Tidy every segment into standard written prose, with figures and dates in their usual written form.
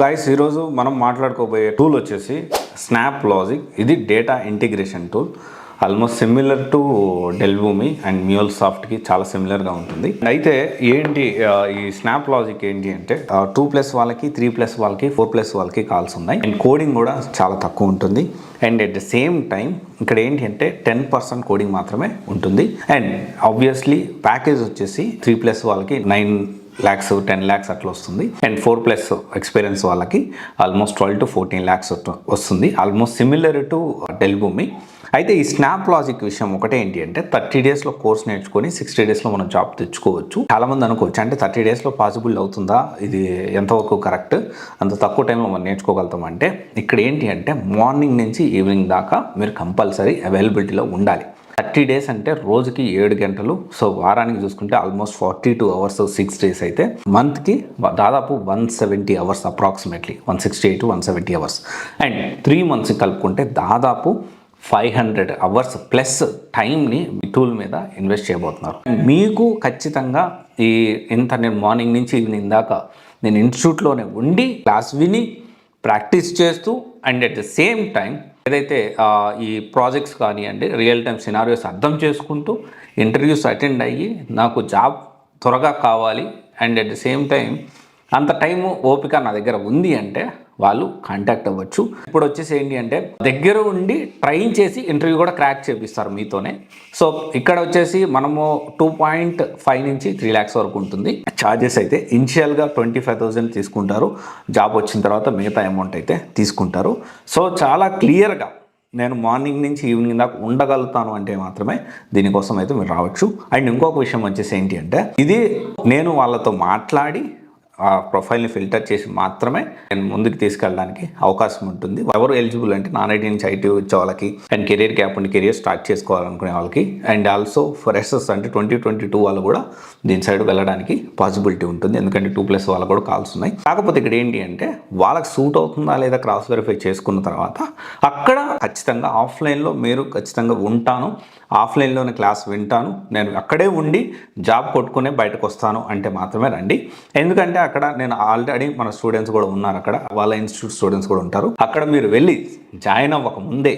Guys ఈరోజు మనం మాట్లాడుకోబోయే టూల్ వచ్చేసి స్నాప్ లాజిక్. ఇది data integration tool. Almost similar to Dell Boomi and మ్యూల్సాఫ్ట్కి చాలా సిమిలర్గా ఉంటుంది. అయితే ఏంటి ఈ స్నాప్ లాజిక్ ఏంటి అంటే 2+ వాళ్ళకి, 3+ వాళ్ళకి, 4+ వాళ్ళకి కాల్స్ ఉన్నాయి. అండ్ కోడింగ్ కూడా చాలా తక్కువ ఉంటుంది. And at the same time ఇక్కడ ఏంటి అంటే 10% కోడింగ్ మాత్రమే ఉంటుంది. అండ్ ఆబ్వియస్లీ ప్యాకేజ్ వచ్చేసి 3+ వాళ్ళకి 9 lakhs 10 lakhs అట్లా వస్తుంది. అండ్ 4+ ఎక్స్పీరియన్స్ వాళ్ళకి ఆల్మోస్ట్ 12 to 14 lakhs వస్తుంది. Almost similar to Dell Boomi. అయితే ఈ స్నాప్ లాజిక్ విషయం ఒకటే ఏంటి అంటే 30 daysలో కోర్స్ నేర్చుకొని 60 daysలో మనం జాబ్ తెచ్చుకోవచ్చు. చాలామంది అనుకోవచ్చు అంటే 30 daysలో పాసిబుల్ అవుతుందా, ఇది ఎంతవరకు కరెక్ట్, అంత తక్కువ టైంలో మనం నేర్చుకోగలుగుతాం అంటే ఇక్కడ ఏంటి అంటే మార్నింగ్ నుంచి ఈవినింగ్ దాకా మీరు కంపల్సరీ అవైలబిలిటీలో ఉండాలి. 30 days అంటే రోజుకి 7 గంటలు. సో వారానికి చూసుకుంటే ఆల్మోస్ట్ 42 hours 6 days అయితే మంత్కి దాదాపు 170 hours approximately 168 to 170 hours. And 3 months కలుపుకుంటే దాదాపు 500 hours ప్లస్ టైంని మీ టూల్ మీద ఇన్వెస్ట్ చేయబోతున్నారు. మీకు ఖచ్చితంగా నేను మార్నింగ్ నుంచి ఈవినింగ్ దాకా నేను ఇన్స్టిట్యూట్లోనే ఉండి క్లాస్ విని ప్రాక్టీస్ చేస్తూ and at the same time ఏదైతే ఈ ప్రాజెక్ట్స్ కానివ్వండి, రియల్ టైం సినారియోస్ అర్థం చేసుకుంటూ ఇంటర్వ్యూస్ అటెండ్ అయ్యి నాకు జాబ్ త్వరగా కావాలి and at the same time అంత టైము ఓపిక నా దగ్గర ఉంది అంటే వాళ్ళు కాంటాక్ట్ అవ్వచ్చు. ఇప్పుడు వచ్చేసి ఏంటి అంటే దగ్గర ఉండి ట్రైన్ చేసి ఇంటర్వ్యూ కూడా క్రాక్ చేపిస్తారు మీతోనే. సో ఇక్కడ వచ్చేసి మనము 2.5 నుంచి 3 lakhs వరకు ఉంటుంది. ఛార్జెస్ అయితే ఇనిషియల్గా 25,000 తీసుకుంటారు. జాబ్ వచ్చిన తర్వాత మిగతా అమౌంట్ అయితే తీసుకుంటారు. సో చాలా క్లియర్గా నేను మార్నింగ్ నుంచి ఈవినింగ్ దాకా ఉండగలుగుతాను అంటే మాత్రమే దీనికోసం అయితే మీరు రావచ్చు. అండ్ ఇంకొక విషయం వచ్చేసి ఏంటి అంటే ఇది నేను వాళ్ళతో మాట్లాడి ఆ ప్రొఫైల్ని ఫిల్టర్ చేసి మాత్రమే నేను ముందుకు తీసుకెళ్ళడానికి అవకాశం ఉంటుంది. ఎవరు ఎలిజిబుల్ అంటే నాన్-ఐటీ నుంచి ఐటీ వచ్చే వాళ్ళకి అండ్ కెరీర్ గ్యాప్ ఉండి కెరీర్ స్టార్ట్ చేసుకోవాలనుకునే వాళ్ళకి అండ్ ఆల్సో ఫ్రెషర్స్ అంటే 2022 వాళ్ళు కూడా దీని సైడ్ వెళ్ళడానికి పాసిబిలిటీ ఉంటుంది. ఎందుకంటే 2+ వాళ్ళకు కూడా కాల్స్ ఉన్నాయి. కాకపోతే ఇక్కడ ఏంటి అంటే వాళ్ళకి సూట్ అవుతుందా లేదా క్రాస్ వెరిఫై చేసుకున్న తర్వాత అక్కడ ఖచ్చితంగా ఆఫ్లైన్లో మీరు ఖచ్చితంగా ఉంటాను, ఆఫ్లైన్లోనే క్లాస్ వింటాను, నేను అక్కడే ఉండి జాబ్ కొట్టుకునే బయటకు వస్తాను అంటే మాత్రమే రండి. ఎందుకంటే అక్కడ నేను ఆల్రెడీ మన స్టూడెంట్స్ కూడా ఉన్నారు, అక్కడ వాళ్ళ ఇన్స్టిట్యూట్ స్టూడెంట్స్ కూడా ఉంటారు. అక్కడ మీరు వెళ్ళి జాయిన్ అవ్వక ముందే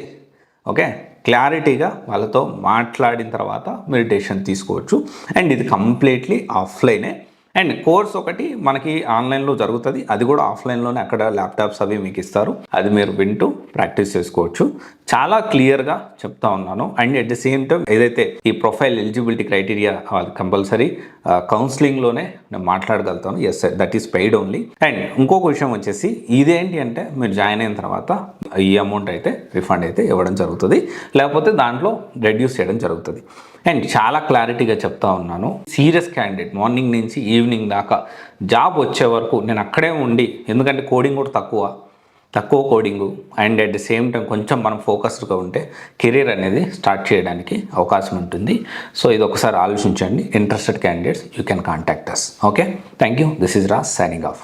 ఓకే క్లారిటీగా వాళ్ళతో మాట్లాడిన తర్వాత మీరు డెసిషన్ తీసుకోవచ్చు. అండ్ ఇది కంప్లీట్లీ ఆఫ్లైనే. అండ్ కోర్స్ ఒకటి మనకి ఆన్లైన్లో జరుగుతుంది, అది కూడా ఆఫ్లైన్లోనే. అక్కడ ల్యాప్టాప్స్ అవి మీకు ఇస్తారు, అది మీరు వింటూ ప్రాక్టీస్ చేసుకోవచ్చు. చాలా క్లియర్గా చెప్తా ఉన్నాను. And at the same time ఏదైతే ఈ ప్రొఫైల్ ఎలిజిబిలిటీ క్రైటీరియా వాళ్ళు కంపల్సరీ కౌన్సిలింగ్లోనే నేను మాట్లాడగలుగుతాను. Yes that is paid only. And ఇంకొక విషయం వచ్చేసి ఇదేంటి అంటే మీరు జాయిన్ అయిన తర్వాత ఈ అమౌంట్ అయితే రిఫండ్ అయితే ఇవ్వడం జరుగుతుంది, లేకపోతే దాంట్లో రెడ్యూస్ చేయడం జరుగుతుంది. అండ్ చాలా క్లారిటీగా చెప్తా ఉన్నాను, సీరియస్ క్యాండిడేట్ మార్నింగ్ నుంచి ఈవినింగ్ దాకా జాబ్ వచ్చే వరకు నేను అక్కడే ఉండి, ఎందుకంటే కోడింగ్ కూడా తక్కువ coding and at the same time కొంచెం మనం ఫోకస్డ్గా ఉంటే కెరీర్ అనేది స్టార్ట్ చేయడానికి అవకాశం ఉంటుంది. సో ఇది ఒకసారి ఆలోచించండి. Interested candidates you can contact us. Okay, thank you. This is Raj signing of.